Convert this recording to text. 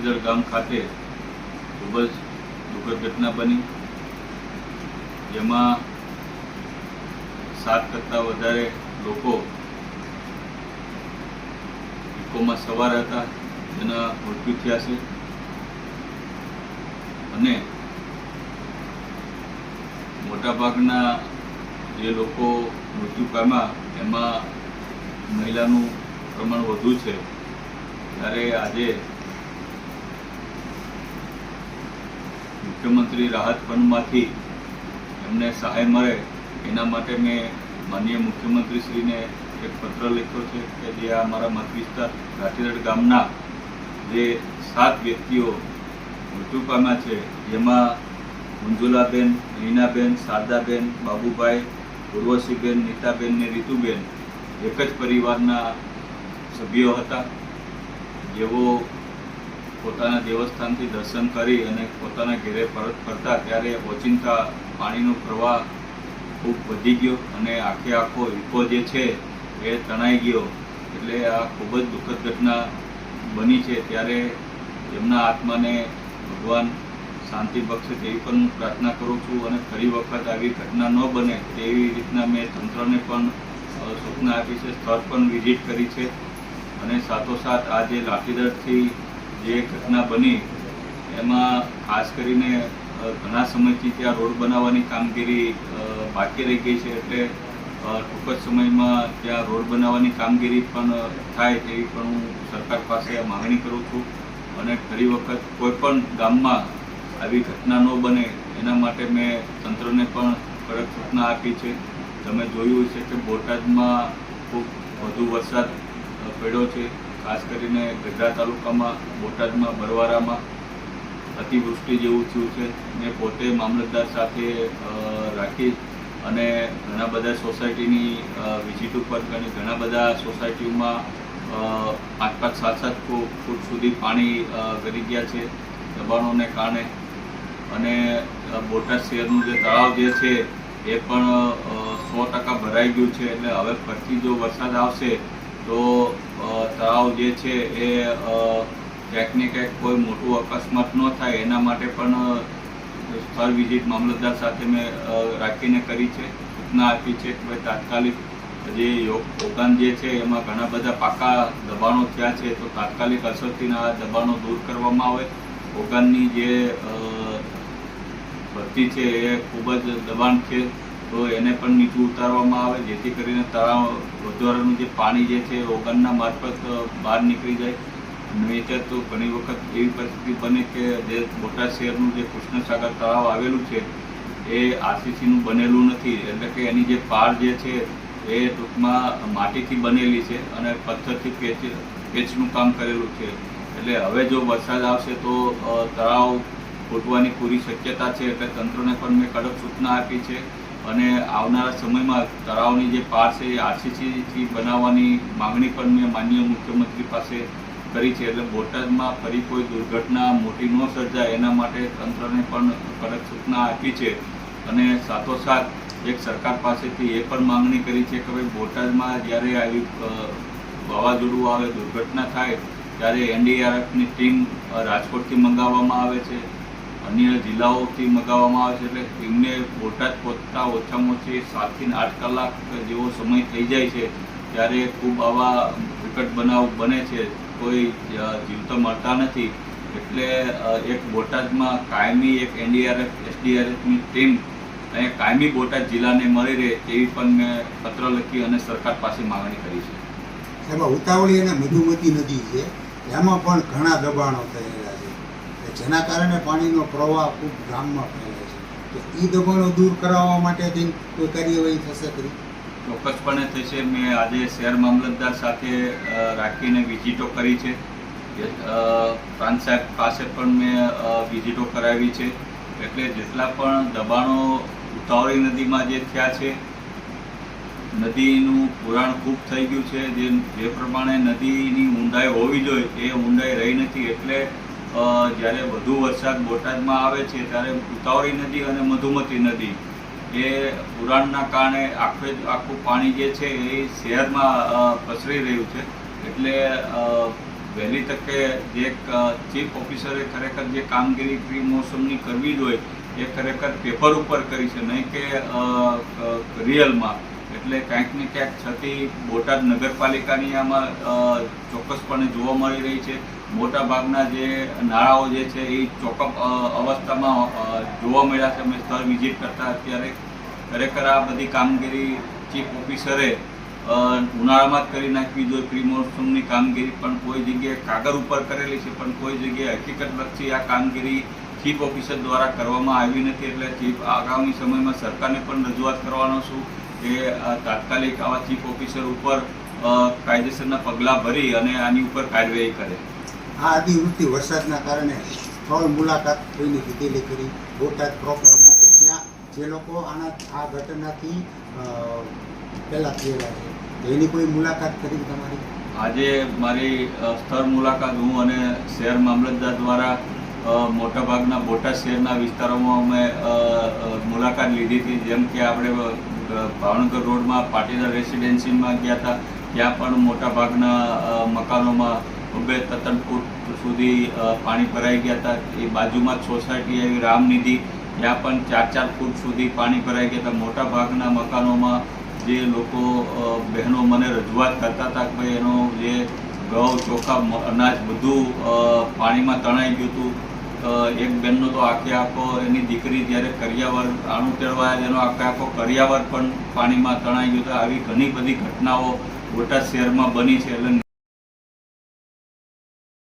લાઠીદળ ગામ ખાતે ખૂબ જ દુઃખદ ઘટના બની, જેમાં 7 કરતાં વધારે લોકો ઇકોમાં સવાર હતા, જેના મૃત્યુ થયા છે અને મોટાભાગના જે લોકો મૃત્યુ પામ્યા એમાં મહિલાનું પ્રમાણ વધુ છે. ત્યારે આજે મુખ્યમંત્રી રાહત ફંડમાંથી એમને સહાય મળે એના માટે મેં માનનીય મુખ્યમંત્રીશ્રીને એક પત્ર લખ્યો છે કે જે અમારા મત વિસ્તાર લાઠીદળ ગામના જે 7 વ્યક્તિઓ મૃત્યુ પામ્યા છે, જેમાં મંજુલાબેન, રીનાબેન, શારદાબેન, બાબુભાઈ, ઉર્વશીબેન, નીતાબેન ને રીતુબેન એક જ પરિવારના સભ્યો હતા, જેઓ પોતાના દેવસ્થાનથી દર્શન કરી અને પોતાના ઘરે પરત ફરતા ત્યારે ઓચિંતા પાણીનો પ્રવાહ ખૂબ વધી ગયો અને આખો ઇકો જે છે એ તણાઈ ગયો. એટલે આ ખૂબ જ દુઃખદ ઘટના બની છે. ત્યારે એમના આત્માને ભગવાન શાંતિ બક્ષે તેવી પણ હું પ્રાર્થના કરું છું અને ફરી વખત આવી ઘટના ન બને તેવી રીતના મેં તંત્રને પણ સૂચના આપી છે, સ્થળ પણ વિઝિટ કરી છે. અને સાથોસાથ આ જે લાઠીદળથી જે ઘટના બની એમાં ખાસ કરીને ઘણા સમયથી ત્યાં રોડ બનાવવાની કામગીરી બાકી રહી ગઈ છે. એટલે ટૂંક જ સમયમાં ત્યાં રોડ બનાવવાની કામગીરી પણ થાય તેવી પણ હું સરકાર પાસે માગણી કરું છું. અને ફરી વખત કોઈ પણ ગામમાં આવી ઘટના ન બને એના માટે મેં તંત્રને પણ કડક સૂચના આપી છે. તમે જોયું છે કે બોટાદમાં ખૂબ વધુ વરસાદ પડ્યો છે, ખાસ કરીને ગઢડા તાલુકામાં, બોટાદમાં, બરવારામાં અતિવૃષ્ટિ જેવું થયું છે. મેં પોતે મામલતદાર સાથે રાખી અને ઘણા બધા સોસાયટીની વિઝિટ ઉપર ઘણા બધા સોસાયટીઓમાં 5-5, 7-7 ફૂટ સુધી પાણી ગરી ગયા છે દબાણોને કારણે. અને બોટાદ શહેરનું જે તળાવ જે છે એ પણ 100% ભરાઈ ગયું છે. એટલે હવે ફરીથી જો વરસાદ આવશે તો તળાવ જે છે એ ક્યાંક ને ક્યાંક કોઈ મોટું અકસ્માત ન થાય એના માટે પણ સ્થળ વિઝિટ મામલતદાર સાથે મેં રાખીને કરી છે, સૂચના આપી છે કે ભાઈ તાત્કાલિક જે ઓગાન જે છે એમાં ઘણા બધા પાકા દબાણો થયા છે, તો તાત્કાલિક અસરથી આ દબાણો દૂર કરવામાં આવે. ઓગાનની જે ભરતી છે એ ખૂબ જ દબાણ છે, તો એને પણ નીચું ઉતારવામાં આવે, જેથી કરીને તળાવ વધારાનું જે પાણી જે છે ઓગાનના મારફત બહાર નીકળી જાય. નહીંતર તો ઘણી વખત એવી પરિસ્થિતિ બને કે જે બોટાદ શહેરનું જે કૃષ્ણસાગર તળાવ આવેલું છે એ આરસીસીનું બનેલું નથી, એટલે કે એની જે પાળ જે છે એ ટૂંકમાં માટીથી બનેલી છે અને પથ્થરથી પેચનું કામ કરેલું છે. એટલે હવે જો વરસાદ આવશે તો તળાવ ફૂટવાની પૂરી શક્યતા છે. એટલે તંત્રને પણ મેં કડક સૂચના આપી છે અને આવનારા સમયમાં તળાવની જે પાળ છે એ આરસીસીથી બનાવવાની માગણી પણ મેં માનનીય મુખ્યમંત્રી પાસે કરી છે. એટલે બોટાદમાં ફરી કોઈ દુર્ઘટના મોટી ન સર્જાય એના માટે તંત્રને પણ કડક સૂચના આપી છે. અને સાથોસાથ એક સરકાર પાસેથી એ પણ માંગણી કરી છે કે ભાઈ બોટાદમાં જ્યારે આવી વાવાઝોડું આવે, દુર્ઘટના થાય ત્યારે NDRFની ટીમ રાજકોટથી મંગાવવામાં આવે છે, અન્ય જિલ્લાઓથી મંગાવવામાં આવે છે. એટલે ટીમને બોટાદ પહોંચતા ઓછામાં ઓછી 7 થી 8 કલાક જેવો સમય થઈ જાય છે. ત્યારે ખૂબ આવા વિકટ બનાવ બને છે, કોઈ જીવતો મળતા નથી. એટલે એક બોટાદમાં કાયમી એક NDRF, SDRFની ટીમ અને કાયમી બોટાદ જિલ્લાને મળી રહે તેવી પણ મેં પત્ર લખી અને સરકાર પાસે માગણી કરી છે. એમાં ઉતાવળી અને મધુમતી નદી છે, એમાં પણ ઘણા દબાણો થયેલા છે, જેના કારણે પાણીનો પ્રવાહ ખૂબ ગામમાં ફેલાય છે. તો એ દબાણો દૂર કરાવવા માટે કોઈ કાર્યવાહી થશે ખરી? ચોક્કસપણે થશે. મેં આજે શહેર મામલતદાર સાથે રાખીને વિઝિટો કરી છે, પ્રાંત સાહેબ પાસે પણ મેં વિઝિટો કરાવી છે. એટલે જેટલા પણ દબાણો ઉતાવળી નદીમાં જે થયા છે, નદીનું પુરાણ ખૂબ થઈ ગયું છે. જે પ્રમાણે નદીની ઊંડાઈ હોવી જોઈએ એ ઊંડાઈ રહી નથી. એટલે જ્યારે વધુ વરસાદ બોટાદમાં આવે છે ત્યારે ઉતાવળી નદી અને મધુમતી નદી એ પુરાણના કારણે આખું પાણી જે છે એ શહેરમાં પસરી રહ્યું છે. એટલે વહેલી તકે જે ચીફ ઓફિસરે ખરેખર જે કામગીરી પ્રી મોસમની કરવી જ હોય એ ખરેખર પેપર ઉપર કરી છે, નહીં કે રિયલમાં. એટલે ક્યાંક ને ક્યાંક છતી બોટાદ નગરપાલિકાની આમાં ચોક્કસપણે જોવા મળી રહી છે. મોટા ભાગના જે નાળાઓ જે છે એ ચોક્કસ અવસ્થામાં જોવા મળ્યા છે. અમે સ્થળ વિઝિટ કરતા અત્યારે ખરેખર આ બધી કામગીરી ચીફ ઓફિસરે ઉનાળામાં જ કરી નાખવી જોઈએ પ્રી મોસમની કામગીરી, પણ કોઈ જગ્યાએ કાગળ ઉપર કરેલી છે, પણ કોઈ જગ્યાએ હકીકતલક્ષી આ કામગીરી ચીફ ઓફિસર દ્વારા કરવામાં આવી નથી. એટલે આગામી સમયમાં સરકારને પણ રજૂઆત કરવાનો છું કે તાત્કાલિક આવા ચીફ ઓફિસર ઉપર કાયદેસરના પગલાં ભરી અને આની ઉપર કાર્યવાહી કરે. આ અતિવૃષ્ટિ વરસાદના કારણે સ્થળ મુલાકાત કોઈની લીધેલી કરી બોટાદ પ્રોપરમાં કે જ્યાં જે લોકો આ ઘટનાથી પહેલાં થયેલા છે એની કોઈ મુલાકાત કરી તમારી? આજે મારી સ્થળ મુલાકાત હું અને શહેર મામલતદાર દ્વારા મોટાભાગના બોટાદ શહેરના વિસ્તારોમાં અમે મુલાકાત લીધી હતી. જેમ કે આપણે ભાવનગર રોડમાં પાટીદાર રેસિડેન્સીમાં ગયા હતા, ત્યાં પણ મોટાભાગના મકાનોમાં 2-3 ફૂટ સુધી પાણી ભરાઈ ગયા હતા. એ બાજુમાં જ સોસાયટી આવી રામનિધિ, ત્યાં પણ 4-4 ફૂટ સુધી પાણી ભરાઈ ગયા હતા. મોટાભાગના મકાનોમાં જે લોકો બહેનો મને રજૂઆત કરતા હતા કે ભાઈ એનો જે ઘઉં ચોખા અનાજ બધું પાણીમાં તણાઈ ગયું હતું. એક બહેનનો તો આખો એની દીકરી જ્યારે કરિયાવર આણું તેડવા એનો આખો કરિયાવર પણ પાણીમાં તણાઈ ગયો હતો. આવી ઘણી બધી ઘટનાઓ બોટાદ શહેરમાં બની છે. એટલે